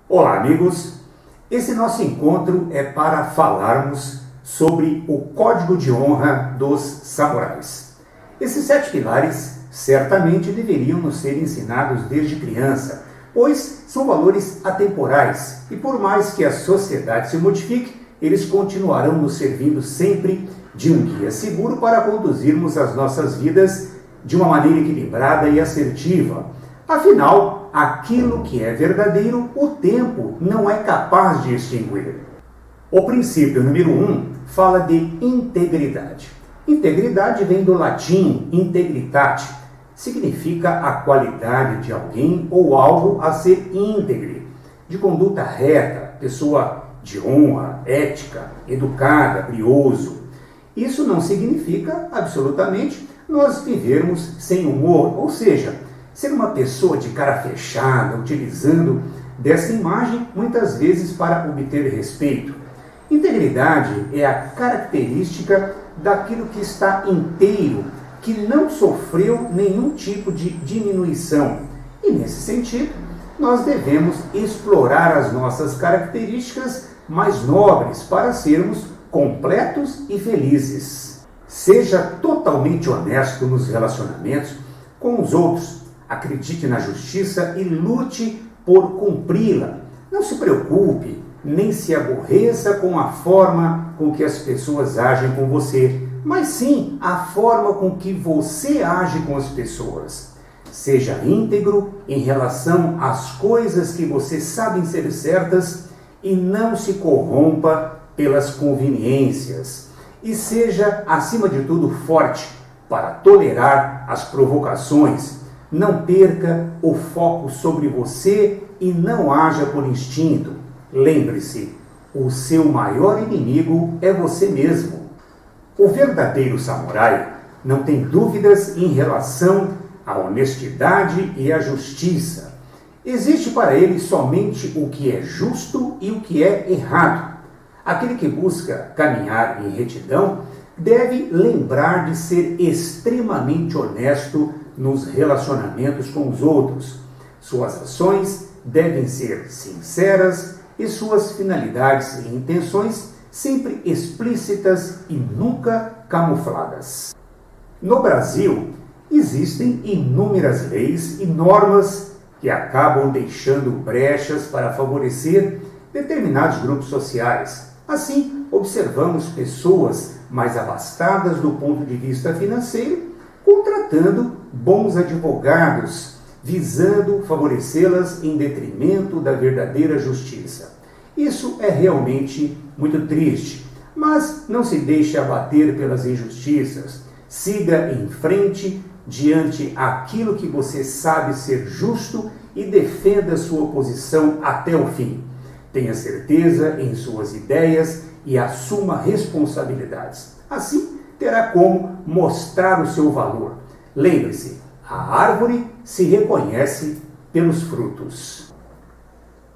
Olá, amigos! Esse nosso encontro é para falarmos sobre o Código de Honra dos Samurais. Esses 7 pilares certamente deveriam nos ser ensinados desde criança, pois são valores atemporais e por mais que a sociedade se modifique, eles continuarão nos servindo sempre de um guia seguro para conduzirmos as nossas vidas de uma maneira equilibrada e assertiva. Afinal, aquilo que é verdadeiro, o tempo não é capaz de extinguir. O princípio número 1 fala de integridade. Integridade vem do latim integritate. Significa a qualidade de alguém ou algo a ser íntegre, de conduta reta, pessoa de honra, ética, educada, brioso. Isso não significa, absolutamente, nós vivermos sem humor, ou seja, ser uma pessoa de cara fechada, utilizando dessa imagem muitas vezes para obter respeito. Integridade é a característica daquilo que está inteiro, que não sofreu nenhum tipo de diminuição. E nesse sentido, nós devemos explorar as nossas características mais nobres para sermos completos e felizes. Seja totalmente honesto nos relacionamentos com os outros. Acredite na justiça e lute por cumpri-la. Não se preocupe, nem se aborreça com a forma com que as pessoas agem com você, mas sim a forma com que você age com as pessoas. Seja íntegro em relação às coisas que você sabe ser certas e não se corrompa pelas conveniências. E seja, acima de tudo, forte para tolerar as provocações. Não perca o foco sobre você e não haja por instinto. Lembre-se, o seu maior inimigo é você mesmo. O verdadeiro samurai não tem dúvidas em relação à honestidade e à justiça. Existe para ele somente o que é justo e o que é errado. Aquele que busca caminhar em retidão deve lembrar de ser extremamente honesto nos relacionamentos com os outros. Suas ações devem ser sinceras e suas finalidades e intenções sempre explícitas e nunca camufladas. No Brasil, existem inúmeras leis e normas que acabam deixando brechas para favorecer determinados grupos sociais. Assim, observamos pessoas mais abastadas do ponto de vista financeiro contratando bons advogados, visando favorecê-las em detrimento da verdadeira justiça. Isso é realmente muito triste, mas não se deixe abater pelas injustiças. Siga em frente diante aquilo que você sabe ser justo e defenda sua posição até o fim. Tenha certeza em suas ideias e assuma responsabilidades. Assim, terá como mostrar o seu valor. Lembre-se, a árvore se reconhece pelos frutos.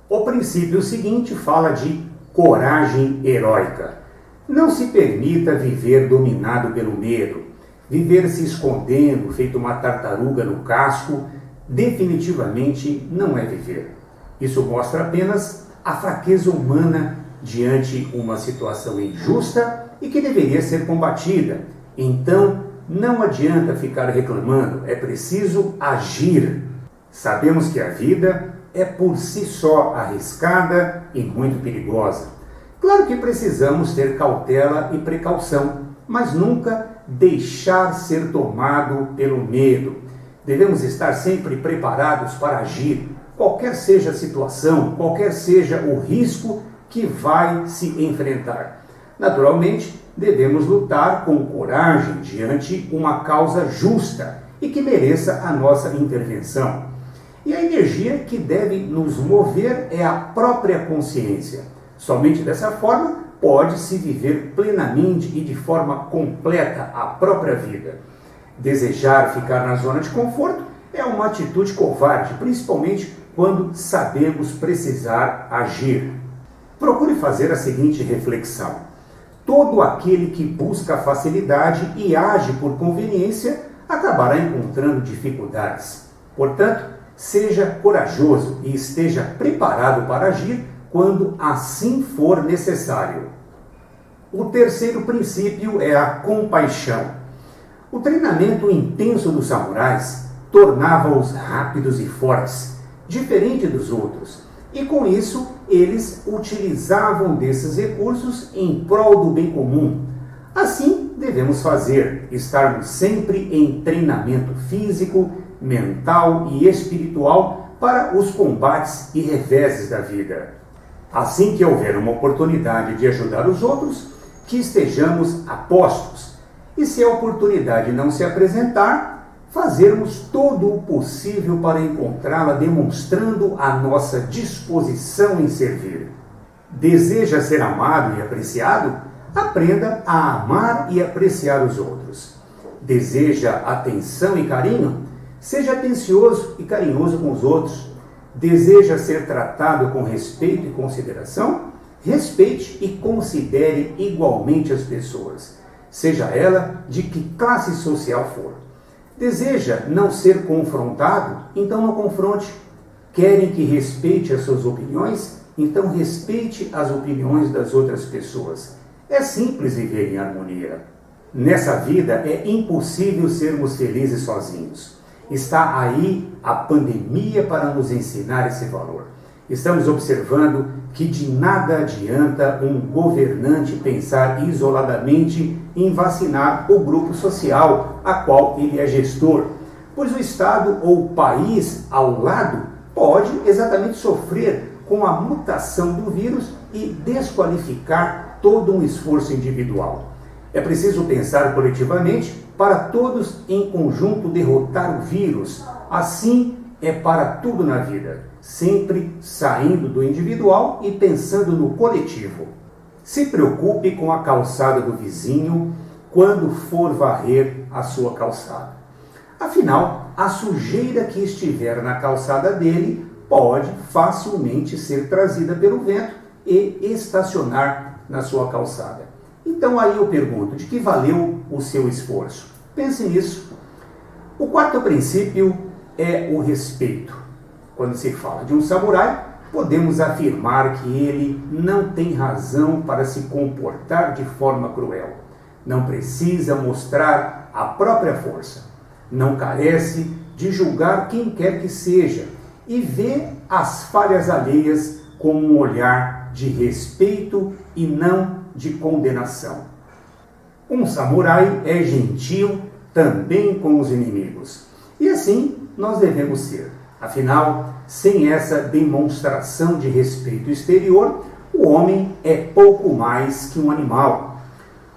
O princípio seguinte fala de coragem heróica. Não se permita viver dominado pelo medo. Viver se escondendo, feito uma tartaruga no casco, definitivamente não é viver. Isso mostra apenas a fraqueza humana diante uma situação injusta e que deveria ser combatida. Então, não adianta ficar reclamando, é preciso agir. Sabemos que a vida é por si só arriscada e muito perigosa. Claro que precisamos ter cautela e precaução, mas nunca deixar ser tomado pelo medo. Devemos estar sempre preparados para agir, qualquer seja a situação, qualquer seja o risco que vai se enfrentar. Naturalmente, devemos lutar com coragem diante uma causa justa e que mereça a nossa intervenção. E a energia que deve nos mover é a própria consciência. Somente dessa forma pode-se viver plenamente e de forma completa a própria vida. Desejar ficar na zona de conforto é uma atitude covarde, principalmente quando sabemos precisar agir. Procure fazer a seguinte reflexão. Todo aquele que busca facilidade e age por conveniência acabará encontrando dificuldades. Portanto, seja corajoso e esteja preparado para agir quando assim for necessário. O terceiro princípio é a compaixão. O treinamento intenso dos samurais tornava-os rápidos e fortes, diferente dos outros, e com isso eles utilizavam desses recursos em prol do bem comum. Assim devemos fazer, estarmos sempre em treinamento físico, mental e espiritual para os combates e reveses da vida. Assim que houver uma oportunidade de ajudar os outros, que estejamos apostos. E se a oportunidade não se apresentar, fazermos todo o possível para encontrá-la, demonstrando a nossa disposição em servir. Deseja ser amado e apreciado? Aprenda a amar e apreciar os outros. Deseja atenção e carinho? Seja atencioso e carinhoso com os outros. Deseja ser tratado com respeito e consideração? Respeite e considere igualmente as pessoas, seja ela de que classe social for. Deseja não ser confrontado? Então não confronte. Querem que respeite as suas opiniões? Então respeite as opiniões das outras pessoas. É simples viver em harmonia. Nessa vida é impossível sermos felizes sozinhos. Está aí a pandemia para nos ensinar esse valor. Estamos observando que de nada adianta um governante pensar isoladamente em vacinar o grupo social a qual ele é gestor, pois o Estado ou o país ao lado pode exatamente sofrer com a mutação do vírus e desqualificar todo um esforço individual. É preciso pensar coletivamente para todos em conjunto derrotar o vírus. Assim é para tudo na vida, sempre saindo do individual e pensando no coletivo. Se preocupe com a calçada do vizinho quando for varrer a sua calçada. Afinal, a sujeira que estiver na calçada dele pode facilmente ser trazida pelo vento e estacionar na sua calçada. Então aí eu pergunto, de que valeu o seu esforço? Pense nisso. O quarto princípio é o respeito. Quando se fala de um samurai, podemos afirmar que ele não tem razão para se comportar de forma cruel. Não precisa mostrar a própria força. Não carece de julgar quem quer que seja e vê as falhas alheias com um olhar de respeito e não de condenação. Um samurai é gentil também com os inimigos. E assim nós devemos ser. Afinal, sem essa demonstração de respeito exterior, o homem é pouco mais que um animal.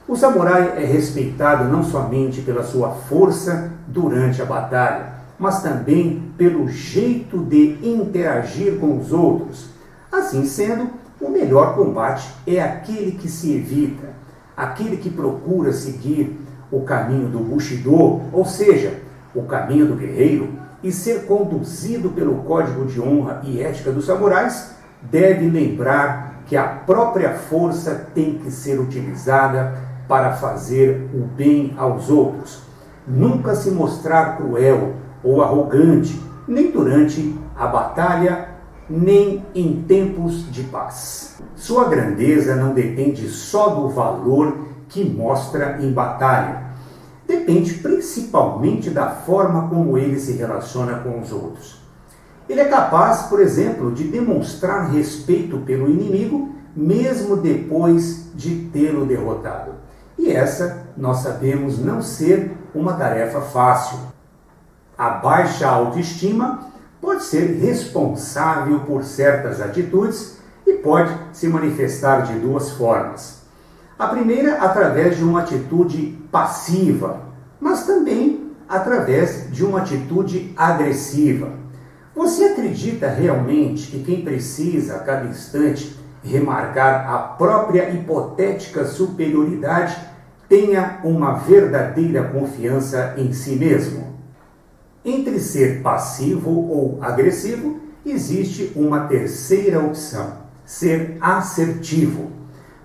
O samurai é respeitado não somente pela sua força durante a batalha, mas também pelo jeito de interagir com os outros. Assim sendo, o melhor combate é aquele que se evita, aquele que procura seguir o caminho do Bushido, ou seja, o caminho do guerreiro, e ser conduzido pelo código de honra e ética dos samurais, deve lembrar que a própria força tem que ser utilizada para fazer o bem aos outros. Nunca se mostrar cruel ou arrogante, nem durante a batalha, nem em tempos de paz. Sua grandeza não depende só do valor que mostra em batalha. Depende principalmente da forma como ele se relaciona com os outros. Ele é capaz, por exemplo, de demonstrar respeito pelo inimigo, mesmo depois de tê-lo derrotado. E essa, nós sabemos, não ser uma tarefa fácil. A baixa autoestima pode ser responsável por certas atitudes e pode se manifestar de duas formas. A primeira, através de uma atitude passiva, mas também através de uma atitude agressiva. Você acredita realmente que quem precisa, a cada instante, remarcar a própria hipotética superioridade tenha uma verdadeira confiança em si mesmo? Entre ser passivo ou agressivo, existe uma terceira opção: ser assertivo.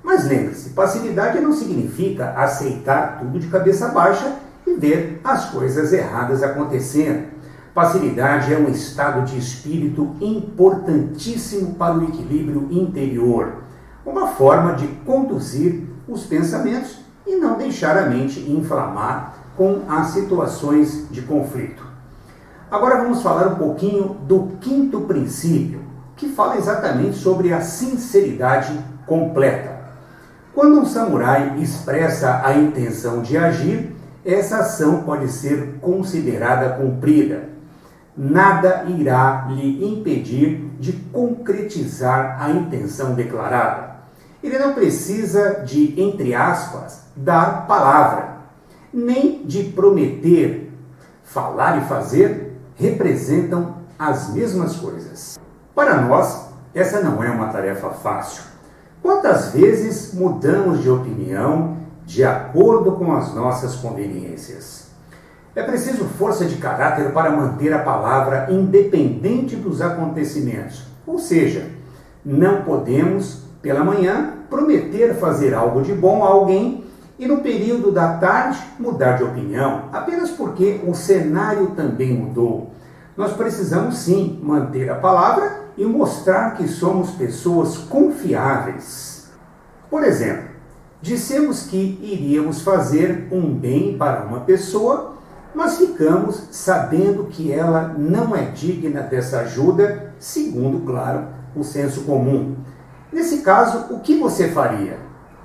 Mas lembre-se, passividade não significa aceitar tudo de cabeça baixa e ver as coisas erradas acontecendo. Passividade é um estado de espírito importantíssimo para o equilíbrio interior, uma forma de conduzir os pensamentos e não deixar a mente inflamar com as situações de conflito. Agora vamos falar um pouquinho do quinto princípio, que fala exatamente sobre a sinceridade completa. Quando um samurai expressa a intenção de agir, essa ação pode ser considerada cumprida. Nada irá lhe impedir de concretizar a intenção declarada. Ele não precisa de, entre aspas, dar palavra, nem de prometer. Falar e fazer representam as mesmas coisas. Para nós, essa não é uma tarefa fácil. Quantas vezes mudamos de opinião de acordo com as nossas conveniências? É preciso força de caráter para manter a palavra independente dos acontecimentos. Ou seja, não podemos, pela manhã, prometer fazer algo de bom a alguém e no período da tarde mudar de opinião, apenas porque o cenário também mudou. Nós precisamos sim manter a palavra e mostrar que somos pessoas confiáveis. Por exemplo, dissemos que iríamos fazer um bem para uma pessoa, mas ficamos sabendo que ela não é digna dessa ajuda, segundo, claro, o senso comum. Nesse caso, o que você faria?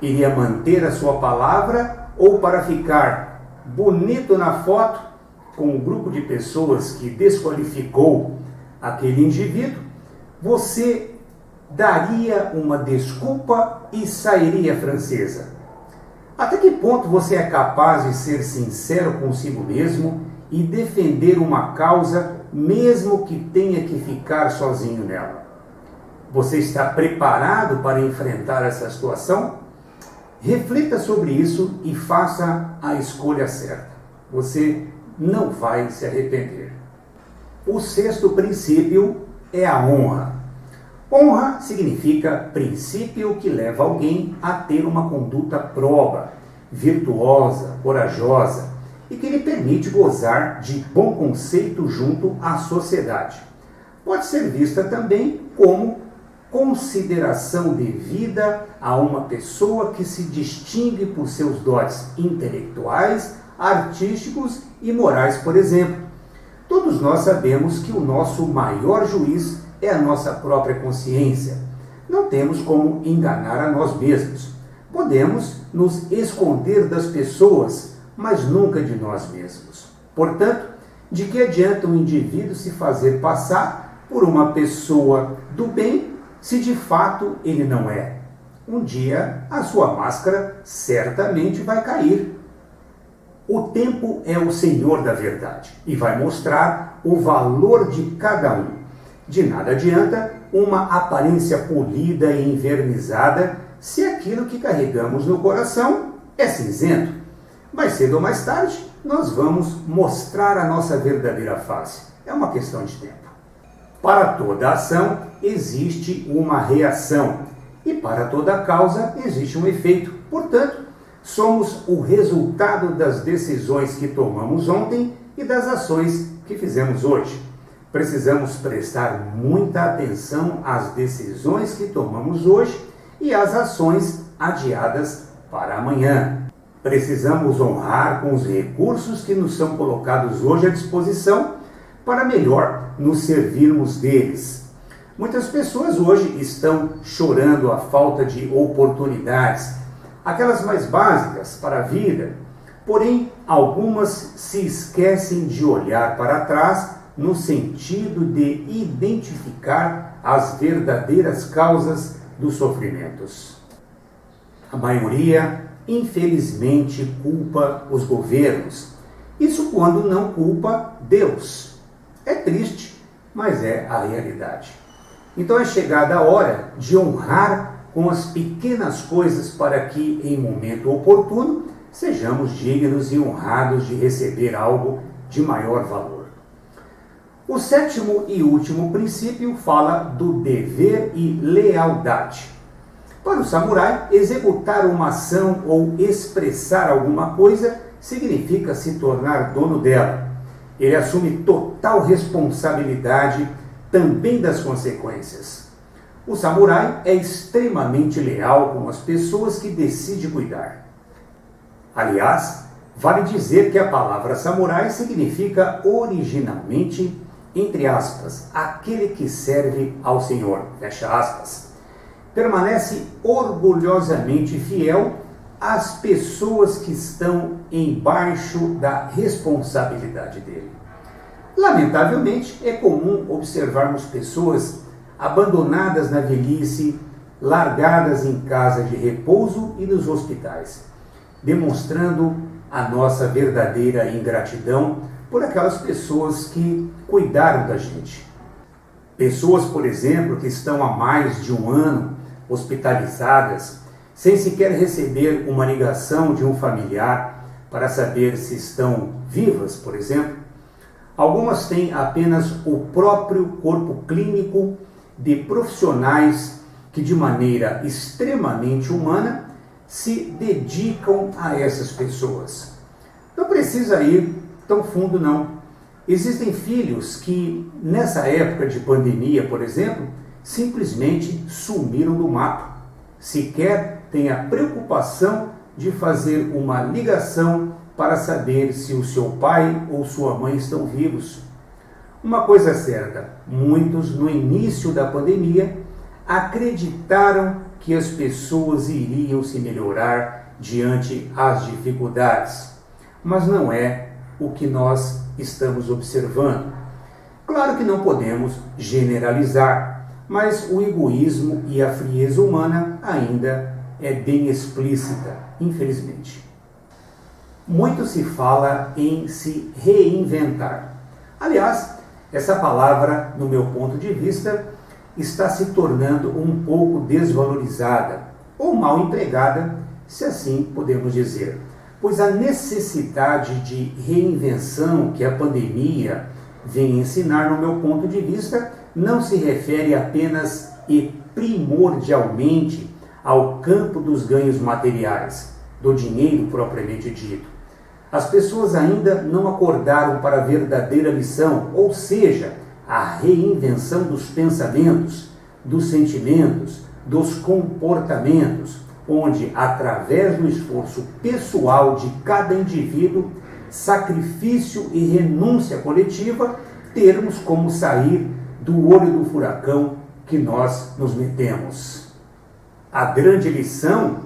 Iria manter a sua palavra ou, para ficar bonito na foto com um grupo de pessoas que desqualificou aquele indivíduo, você daria uma desculpa e sairia francesa? Até que ponto você é capaz de ser sincero consigo mesmo e defender uma causa, mesmo que tenha que ficar sozinho nela? Você está preparado para enfrentar essa situação? Reflita sobre isso e faça a escolha certa. Você não vai se arrepender. O sexto princípio é a honra. Honra significa princípio que leva alguém a ter uma conduta proba, virtuosa, corajosa e que lhe permite gozar de bom conceito junto à sociedade. Pode ser vista também como consideração devida a uma pessoa que se distingue por seus dotes intelectuais, artísticos e morais, por exemplo. Todos nós sabemos que o nosso maior juiz é a nossa própria consciência. Não temos como enganar a nós mesmos. Podemos nos esconder das pessoas, mas nunca de nós mesmos. Portanto, de que adianta um indivíduo se fazer passar por uma pessoa do bem, se de fato ele não é? Um dia a sua máscara certamente vai cair. O tempo é o senhor da verdade e vai mostrar o valor de cada um. De nada adianta uma aparência polida e envernizada se aquilo que carregamos no coração é cinzento. Mais cedo ou mais tarde, nós vamos mostrar a nossa verdadeira face. É uma questão de tempo. Para toda ação existe uma reação e para toda causa existe um efeito. Portanto, somos o resultado das decisões que tomamos ontem e das ações que fizemos hoje. Precisamos prestar muita atenção às decisões que tomamos hoje e às ações adiadas para amanhã. Precisamos honrar com os recursos que nos são colocados hoje à disposição para melhor nos servirmos deles. Muitas pessoas hoje estão chorando a falta de oportunidades, aquelas mais básicas para a vida, porém algumas se esquecem de olhar para trás no sentido de identificar as verdadeiras causas dos sofrimentos. A maioria, infelizmente, culpa os governos. Isso quando não culpa Deus. É triste, mas é a realidade. Então é chegada a hora de honrar com as pequenas coisas para que, em momento oportuno, sejamos dignos e honrados de receber algo de maior valor. O sétimo e último princípio fala do dever e lealdade. Para o samurai, executar uma ação ou expressar alguma coisa significa se tornar dono dela. ele assume total responsabilidade também das consequências. O samurai é extremamente leal com as pessoas que decide cuidar. Aliás, vale dizer que a palavra samurai significa originalmente, entre aspas, aquele que serve ao Senhor, fecha aspas. Permanece orgulhosamente fiel às pessoas que estão embaixo da responsabilidade dele. Lamentavelmente, é comum observarmos pessoas abandonadas na velhice, largadas em casa de repouso e nos hospitais, demonstrando a nossa verdadeira ingratidão por aquelas pessoas que cuidaram da gente. Pessoas, por exemplo, que estão há mais de um ano hospitalizadas, sem sequer receber uma ligação de um familiar para saber se estão vivas, por exemplo. Algumas têm apenas o próprio corpo clínico de profissionais que, de maneira extremamente humana, se dedicam a essas pessoas. Não precisa ir tão fundo, não. Existem filhos que, nessa época de pandemia, por exemplo, simplesmente sumiram do mapa. Sequer têm a preocupação de fazer uma ligação para saber se o seu pai ou sua mãe estão vivos. Uma coisa é certa, muitos no início da pandemia acreditaram que as pessoas iriam se melhorar diante as dificuldades, mas não é o que nós estamos observando. Claro que não podemos generalizar, mas o egoísmo e a frieza humana ainda é bem explícita, infelizmente. Muito se fala em se reinventar. Aliás, essa palavra, no meu ponto de vista, está se tornando um pouco desvalorizada ou mal empregada, se assim podemos dizer. Pois a necessidade de reinvenção que a pandemia vem ensinar, no meu ponto de vista, não se refere apenas e primordialmente ao campo dos ganhos materiais, do dinheiro propriamente dito. As pessoas ainda não acordaram para a verdadeira lição, ou seja, a reinvenção dos pensamentos, dos sentimentos, dos comportamentos, onde, através do esforço pessoal de cada indivíduo, sacrifício e renúncia coletiva, termos como sair do olho do furacão que nós nos metemos. A grande lição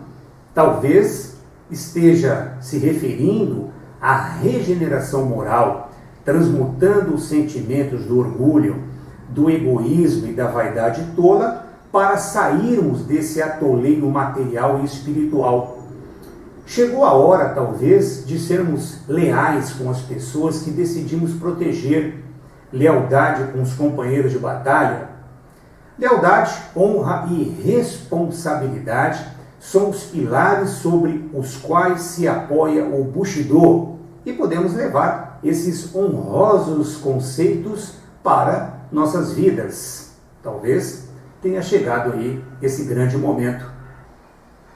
talvez esteja se referindo à regeneração moral, transmutando os sentimentos do orgulho, do egoísmo e da vaidade tola para sairmos desse atoleiro material e espiritual. Chegou a hora, talvez, de sermos leais com as pessoas que decidimos proteger, lealdade com os companheiros de batalha. Lealdade, honra e responsabilidade são os pilares sobre os quais se apoia o Bushido, e podemos levar esses honrosos conceitos para nossas vidas. Talvez tenha chegado aí esse grande momento.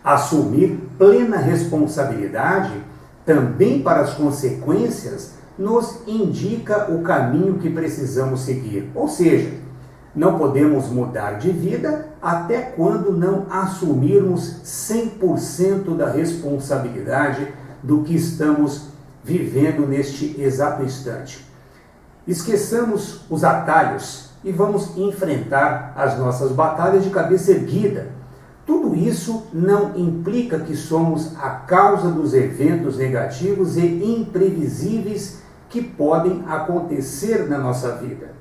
Assumir plena responsabilidade também para as consequências nos indica o caminho que precisamos seguir. Ou seja, não podemos mudar de vida até quando não assumirmos 100% da responsabilidade do que estamos vivendo neste exato instante. Esqueçamos os atalhos e vamos enfrentar as nossas batalhas de cabeça erguida. Tudo isso não implica que somos a causa dos eventos negativos e imprevisíveis que podem acontecer na nossa vida,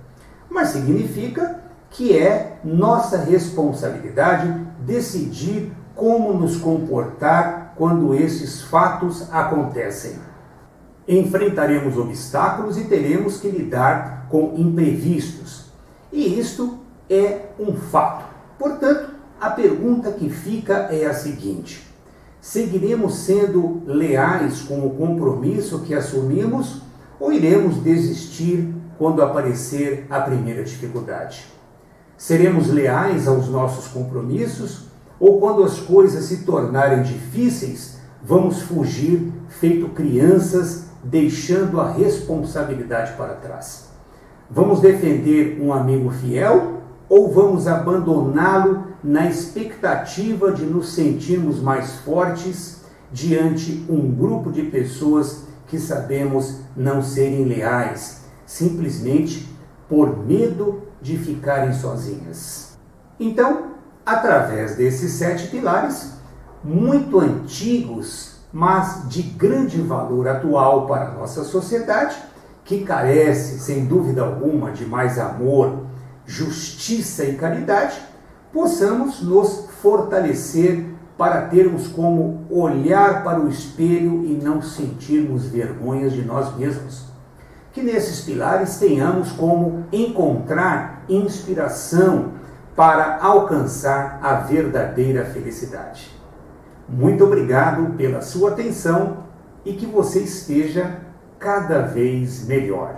mas significa que é nossa responsabilidade decidir como nos comportar quando esses fatos acontecem. Enfrentaremos obstáculos e teremos que lidar com imprevistos. E isto é um fato. Portanto, a pergunta que fica é a seguinte: seguiremos sendo leais com o compromisso que assumimos ou iremos desistir quando aparecer a primeira dificuldade? Seremos leais aos nossos compromissos ou quando as coisas se tornarem difíceis, vamos fugir feito crianças deixando a responsabilidade para trás? Vamos defender um amigo fiel ou vamos abandoná-lo na expectativa de nos sentirmos mais fortes diante um grupo de pessoas que sabemos não serem leais, simplesmente por medo de ficarem sozinhas? Então, através desses 7 pilares, muito antigos, mas de grande valor atual para a nossa sociedade, que carece, sem dúvida alguma, de mais amor, justiça e caridade, possamos nos fortalecer para termos como olhar para o espelho e não sentirmos vergonhas de nós mesmos. Que nesses pilares tenhamos como encontrar inspiração para alcançar a verdadeira felicidade. Muito obrigado pela sua atenção e que você esteja cada vez melhor.